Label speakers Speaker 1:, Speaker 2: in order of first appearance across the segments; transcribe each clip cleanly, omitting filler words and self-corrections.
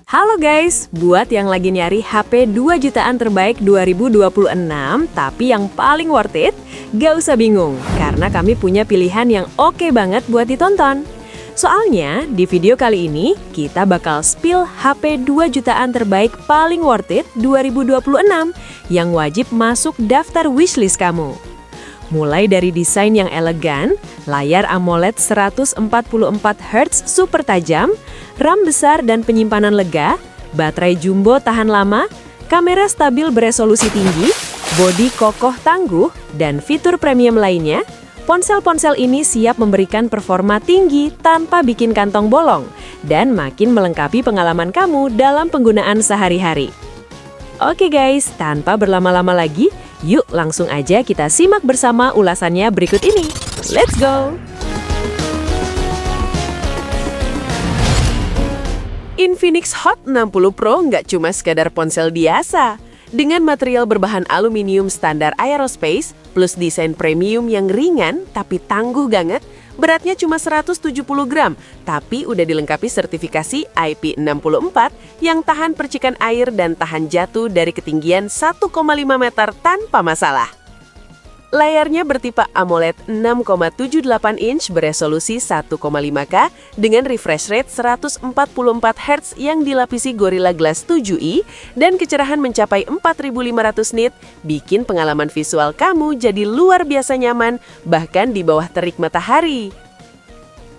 Speaker 1: Halo guys, buat yang lagi nyari HP 2 jutaan terbaik 2026 tapi yang paling worth it, gak usah bingung karena kami punya pilihan yang oke banget buat ditonton. Soalnya di video kali ini kita bakal spill HP 2 jutaan terbaik paling worth it 2026 yang wajib masuk daftar wishlist kamu. Mulai dari desain yang elegan, layar AMOLED 144Hz super tajam, RAM besar dan penyimpanan lega, baterai jumbo tahan lama, kamera stabil beresolusi tinggi, bodi kokoh tangguh, dan fitur premium lainnya, ponsel-ponsel ini siap memberikan performa tinggi tanpa bikin kantong bolong, dan makin melengkapi pengalaman kamu dalam penggunaan sehari-hari. Oke guys, tanpa berlama-lama lagi, yuk langsung aja kita simak bersama ulasannya berikut ini. Let's go! Infinix Hot 60 Pro nggak cuma sekadar ponsel biasa. Dengan material berbahan aluminium standar aerospace, plus desain premium yang ringan tapi tangguh banget, beratnya cuma 170 gram, tapi udah dilengkapi sertifikasi IP64 yang tahan percikan air dan tahan jatuh dari ketinggian 1,5 meter tanpa masalah. Layarnya bertipe AMOLED 6,78 inch beresolusi 1,5K dengan refresh rate 144Hz yang dilapisi Gorilla Glass 7i dan kecerahan mencapai 4500 nit, bikin pengalaman visual kamu jadi luar biasa nyaman, bahkan di bawah terik matahari.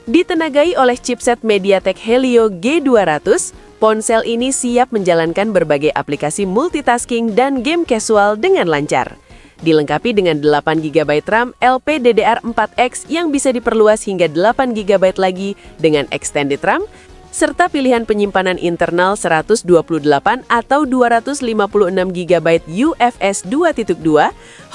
Speaker 1: Ditenagai oleh chipset MediaTek Helio G200, ponsel ini siap menjalankan berbagai aplikasi multitasking dan game casual dengan lancar. Dilengkapi dengan 8GB RAM LPDDR4X yang bisa diperluas hingga 8GB lagi dengan extended RAM, serta pilihan penyimpanan internal 128 atau 256GB UFS 2.2,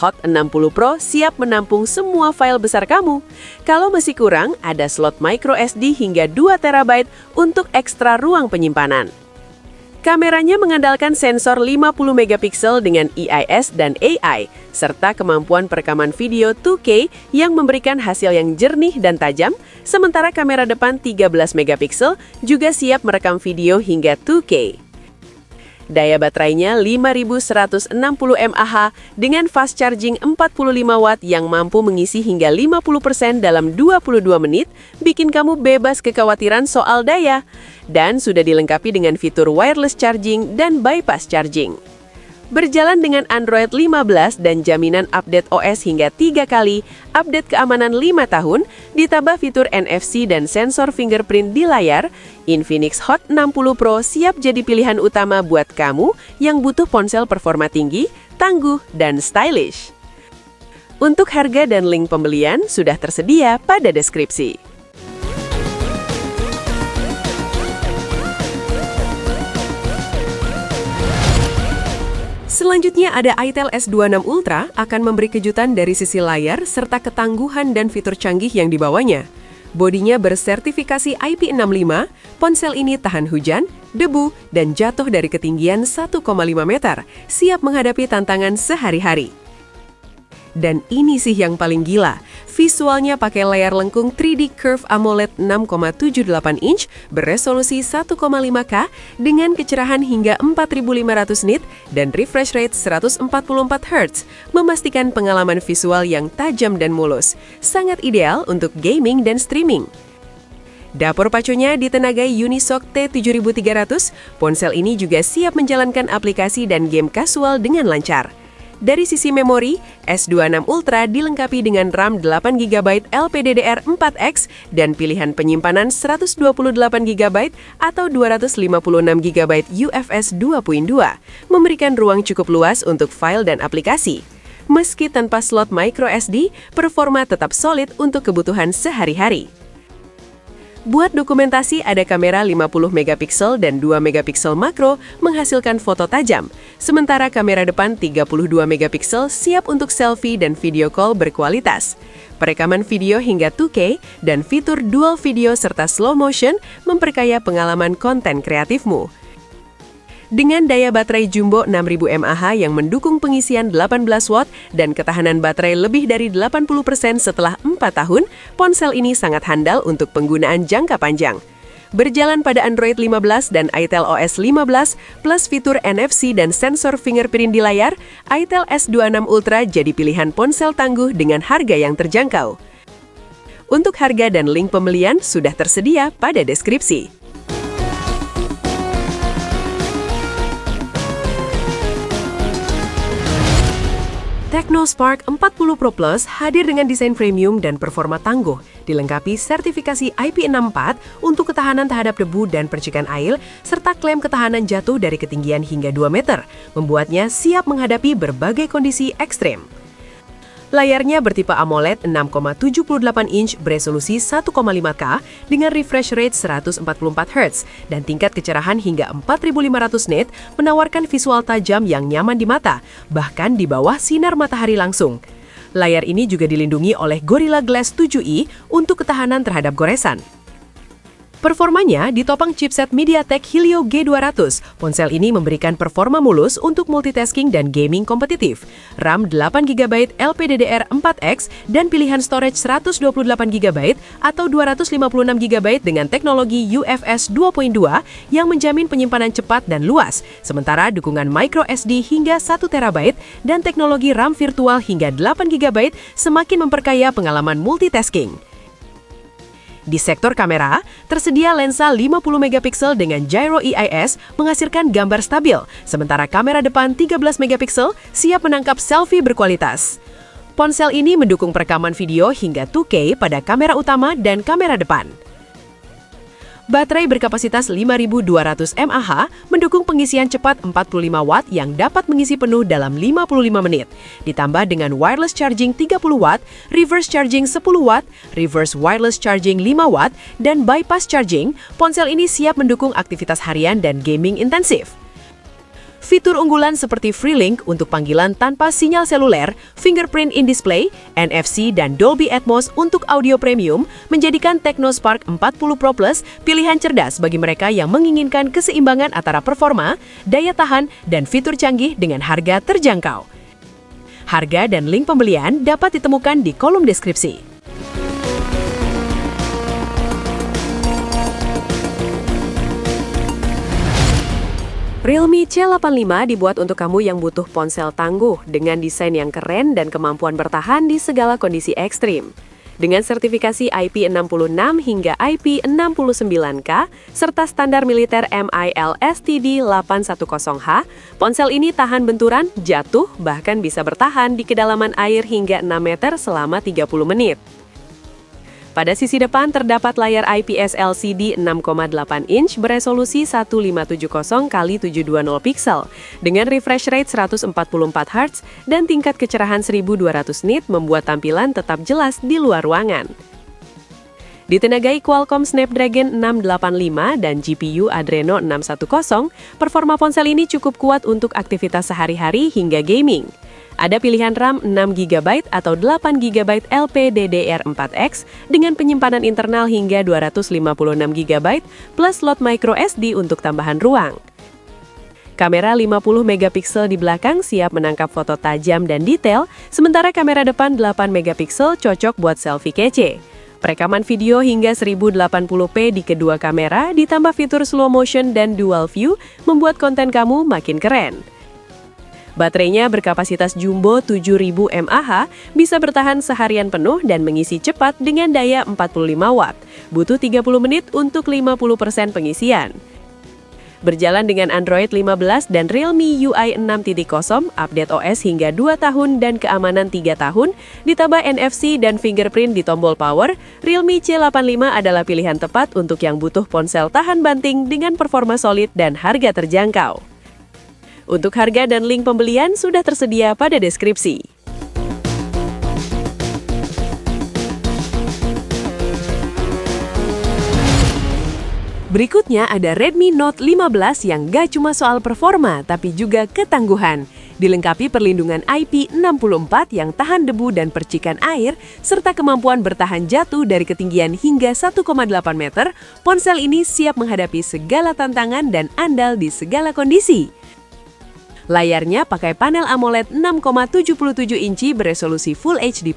Speaker 1: Hot 60 Pro siap menampung semua file besar kamu. Kalau masih kurang, ada slot microSD hingga 2TB untuk ekstra ruang penyimpanan. Kameranya mengandalkan sensor 50MP dengan EIS dan AI, serta kemampuan perekaman video 2K yang memberikan hasil yang jernih dan tajam, sementara kamera depan 13MP juga siap merekam video hingga 2K. Daya baterainya 5160 mAh dengan fast charging 45 watt yang mampu mengisi hingga 50% dalam 22 menit, bikin kamu bebas kekhawatiran soal daya. Dan sudah dilengkapi dengan fitur wireless charging dan bypass charging. Berjalan dengan Android 15 dan jaminan update OS hingga 3 kali, update keamanan 5 tahun, ditambah fitur NFC dan sensor fingerprint di layar, Infinix Hot 60 Pro siap jadi pilihan utama buat kamu yang butuh ponsel performa tinggi, tangguh, dan stylish. Untuk harga dan link pembelian sudah tersedia pada deskripsi. Selanjutnya ada Itel S26 Ultra akan memberi kejutan dari sisi layar serta ketangguhan dan fitur canggih yang dibawanya. Bodinya bersertifikasi IP65, ponsel ini tahan hujan, debu, dan jatuh dari ketinggian 1,5 meter, siap menghadapi tantangan sehari-hari. Dan ini sih yang paling gila, visualnya pakai layar lengkung 3D Curve AMOLED 6,78 inch beresolusi 1,5K dengan kecerahan hingga 4500 nit dan refresh rate 144Hz, memastikan pengalaman visual yang tajam dan mulus, sangat ideal untuk gaming dan streaming. Dapur pacunya ditenagai Unisoc T7300, ponsel ini juga siap menjalankan aplikasi dan game casual dengan lancar. Dari sisi memori, S26 Ultra dilengkapi dengan RAM 8GB LPDDR4X dan pilihan penyimpanan 128GB atau 256GB UFS 2.2, memberikan ruang cukup luas untuk file dan aplikasi. Meski tanpa slot microSD, performa tetap solid untuk kebutuhan sehari-hari. Buat dokumentasi ada kamera 50MP dan 2MP makro menghasilkan foto tajam, sementara kamera depan 32MP siap untuk selfie dan video call berkualitas. Perekaman video hingga 2K dan fitur dual video serta slow motion memperkaya pengalaman konten kreatifmu. Dengan daya baterai jumbo 6000 mAh yang mendukung pengisian 18 watt dan ketahanan baterai lebih dari 80% setelah 4 tahun, ponsel ini sangat handal untuk penggunaan jangka panjang. Berjalan pada Android 15 dan itel OS 15, plus fitur NFC dan sensor fingerprint di layar, itel S26 Ultra jadi pilihan ponsel tangguh dengan harga yang terjangkau. Untuk harga dan link pembelian sudah tersedia pada deskripsi. TechnoSpark 40 Pro Plus hadir dengan desain premium dan performa tangguh, dilengkapi sertifikasi IP64 untuk ketahanan terhadap debu dan percikan air, serta klaim ketahanan jatuh dari ketinggian hingga 2 meter, membuatnya siap menghadapi berbagai kondisi ekstrem. Layarnya bertipe AMOLED 6,78 inch beresolusi 1,5K dengan refresh rate 144 Hz dan tingkat kecerahan hingga 4500 nit menawarkan visual tajam yang nyaman di mata, bahkan di bawah sinar matahari langsung. Layar ini juga dilindungi oleh Gorilla Glass 7i untuk ketahanan terhadap goresan. Performanya ditopang chipset MediaTek Helio G200. Ponsel ini memberikan performa mulus untuk multitasking dan gaming kompetitif. RAM 8GB LPDDR4X dan pilihan storage 128GB atau 256GB dengan teknologi UFS 2.2 yang menjamin penyimpanan cepat dan luas. Sementara dukungan microSD hingga 1TB dan teknologi RAM virtual hingga 8GB semakin memperkaya pengalaman multitasking. Di sektor kamera, tersedia lensa 50MP dengan gyro EIS menghasilkan gambar stabil, sementara kamera depan 13MP siap menangkap selfie berkualitas. Ponsel ini mendukung perekaman video hingga 2K pada kamera utama dan kamera depan. Baterai berkapasitas 5200 mAh mendukung pengisian cepat 45 Watt yang dapat mengisi penuh dalam 55 menit. Ditambah dengan wireless charging 30 Watt, reverse charging 10 Watt, reverse wireless charging 5 Watt, dan bypass charging, ponsel ini siap mendukung aktivitas harian dan gaming intensif. Fitur unggulan seperti FreeLink untuk panggilan tanpa sinyal seluler, fingerprint in display, NFC, dan Dolby Atmos untuk audio premium menjadikan TechnoSpark 40 Pro Plus pilihan cerdas bagi mereka yang menginginkan keseimbangan antara performa, daya tahan, dan fitur canggih dengan harga terjangkau. Harga dan link pembelian dapat ditemukan di kolom deskripsi. Realme C85 dibuat untuk kamu yang butuh ponsel tangguh dengan desain yang keren dan kemampuan bertahan di segala kondisi ekstrim. Dengan sertifikasi IP66 hingga IP69K serta standar militer MIL-STD 810H, ponsel ini tahan benturan, jatuh, bahkan bisa bertahan di kedalaman air hingga 6 meter selama 30 menit. Pada sisi depan terdapat layar IPS LCD 6,8 inch beresolusi 1570x720 piksel dengan refresh rate 144 Hz dan tingkat kecerahan 1200 nit membuat tampilan tetap jelas di luar ruangan. Ditenagai Qualcomm Snapdragon 685 dan GPU Adreno 610, performa ponsel ini cukup kuat untuk aktivitas sehari-hari hingga gaming. Ada pilihan RAM 6GB atau 8GB LPDDR4X dengan penyimpanan internal hingga 256GB plus slot microSD untuk tambahan ruang. Kamera 50MP di belakang siap menangkap foto tajam dan detail, sementara kamera depan 8MP cocok buat selfie kece. Perekaman video hingga 1080p di kedua kamera ditambah fitur slow motion dan dual view membuat konten kamu makin keren. Baterainya berkapasitas jumbo 7000 mAh, bisa bertahan seharian penuh dan mengisi cepat dengan daya 45 Watt. Butuh 30 menit untuk 50% pengisian. Berjalan dengan Android 15 dan Realme UI 6.0, update OS hingga 2 tahun dan keamanan 3 tahun, ditambah NFC dan fingerprint di tombol power, Realme C85 adalah pilihan tepat untuk yang butuh ponsel tahan banting dengan performa solid dan harga terjangkau. Untuk harga dan link pembelian sudah tersedia pada deskripsi. Berikutnya ada Redmi Note 15 yang gak cuma soal performa, tapi juga ketangguhan. Dilengkapi perlindungan IP64 yang tahan debu dan percikan air, serta kemampuan bertahan jatuh dari ketinggian hingga 1,8 meter, ponsel ini siap menghadapi segala tantangan dan andal di segala kondisi. Layarnya pakai panel AMOLED 6,77 inci beresolusi Full HD+,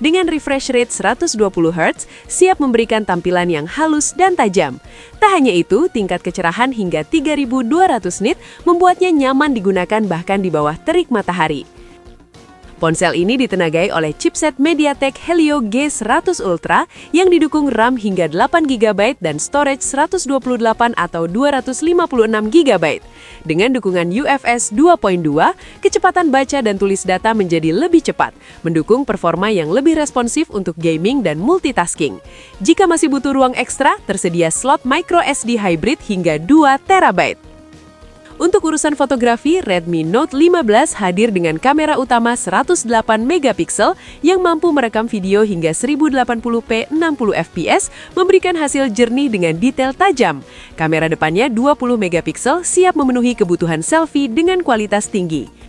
Speaker 1: dengan refresh rate 120 Hz, siap memberikan tampilan yang halus dan tajam. Tak hanya itu, tingkat kecerahan hingga 3200 nit membuatnya nyaman digunakan bahkan di bawah terik matahari. Ponsel ini ditenagai oleh chipset MediaTek Helio G100 Ultra yang didukung RAM hingga 8GB dan storage 128 atau 256GB. Dengan dukungan UFS 2.2, kecepatan baca dan tulis data menjadi lebih cepat, mendukung performa yang lebih responsif untuk gaming dan multitasking. Jika masih butuh ruang ekstra, tersedia slot microSD hybrid hingga 2TB. Untuk urusan fotografi, Redmi Note 15 hadir dengan kamera utama 108MP yang mampu merekam video hingga 1080p 60fps, memberikan hasil jernih dengan detail tajam. Kamera depannya 20MP siap memenuhi kebutuhan selfie dengan kualitas tinggi.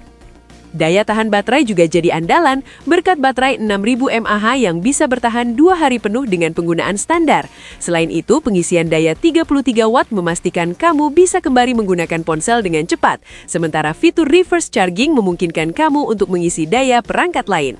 Speaker 1: Daya tahan baterai juga jadi andalan berkat baterai 6000 mAh yang bisa bertahan 2 hari penuh dengan penggunaan standar. Selain itu, pengisian daya 33 Watt memastikan kamu bisa kembali menggunakan ponsel dengan cepat, sementara fitur reverse charging memungkinkan kamu untuk mengisi daya perangkat lain.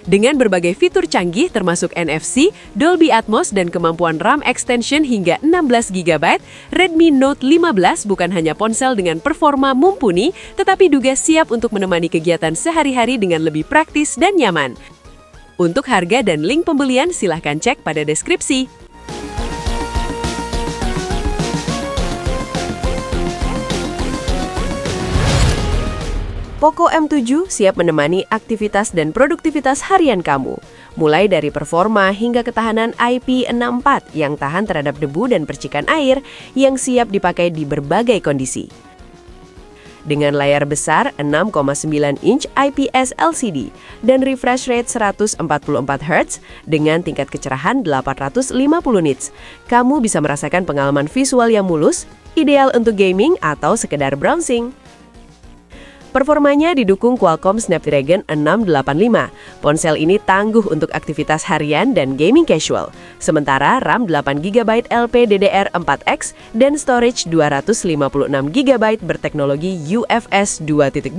Speaker 1: Dengan berbagai fitur canggih termasuk NFC, Dolby Atmos, dan kemampuan RAM extension hingga 16GB, Redmi Note 15 bukan hanya ponsel dengan performa mumpuni, tetapi juga siap untuk menemani kegiatan sehari-hari dengan lebih praktis dan nyaman. Untuk harga dan link pembelian silahkan cek pada deskripsi. Poco M7 siap menemani aktivitas dan produktivitas harian kamu, mulai dari performa hingga ketahanan IP64 yang tahan terhadap debu dan percikan air yang siap dipakai di berbagai kondisi. Dengan layar besar 6,9 inch IPS LCD dan refresh rate 144Hz dengan tingkat kecerahan 850 nits, kamu bisa merasakan pengalaman visual yang mulus, ideal untuk gaming atau sekedar browsing. Performanya didukung Qualcomm Snapdragon 685. Ponsel ini tangguh untuk aktivitas harian dan gaming casual. Sementara RAM 8GB LPDDR4X dan storage 256GB berteknologi UFS 2.2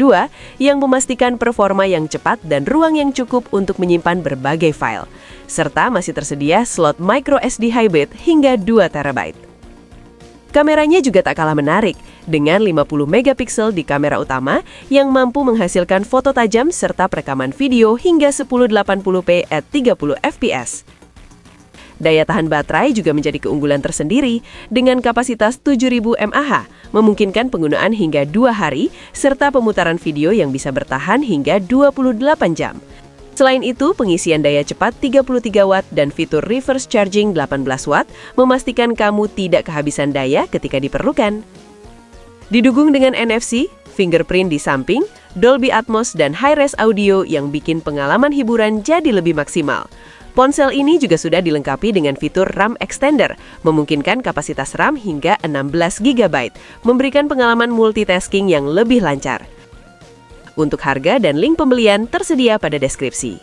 Speaker 1: yang memastikan performa yang cepat dan ruang yang cukup untuk menyimpan berbagai file. Serta masih tersedia slot microSD hybrid hingga 2TB. Kameranya juga tak kalah menarik, dengan 50MP di kamera utama yang mampu menghasilkan foto tajam serta perekaman video hingga 1080p at 30fps. Daya tahan baterai juga menjadi keunggulan tersendiri, dengan kapasitas 7000 mAh, memungkinkan penggunaan hingga 2 hari, serta pemutaran video yang bisa bertahan hingga 28 jam. Selain itu, pengisian daya cepat 33 Watt dan fitur reverse charging 18 Watt memastikan kamu tidak kehabisan daya ketika diperlukan. Didukung dengan NFC, fingerprint di samping, Dolby Atmos, dan high-res audio yang bikin pengalaman hiburan jadi lebih maksimal. Ponsel ini juga sudah dilengkapi dengan fitur RAM extender, memungkinkan kapasitas RAM hingga 16GB, memberikan pengalaman multitasking yang lebih lancar. Untuk harga dan link pembelian tersedia pada deskripsi.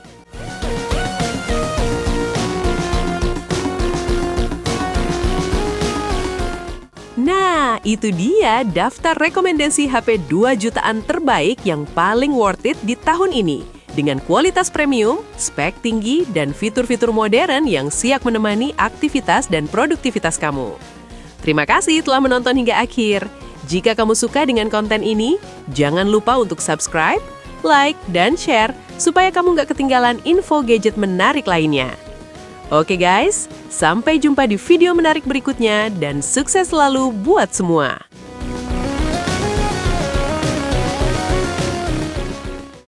Speaker 1: Nah, itu dia daftar rekomendasi HP 2 jutaan terbaik yang paling worth it di tahun ini. Dengan kualitas premium, spek tinggi, dan fitur-fitur modern yang siap menemani aktivitas dan produktivitas kamu. Terima kasih telah menonton hingga akhir. Jika kamu suka dengan konten ini, jangan lupa untuk subscribe, like, dan share supaya kamu nggak ketinggalan info gadget menarik lainnya. Oke guys, sampai jumpa di video menarik berikutnya dan sukses selalu buat semua!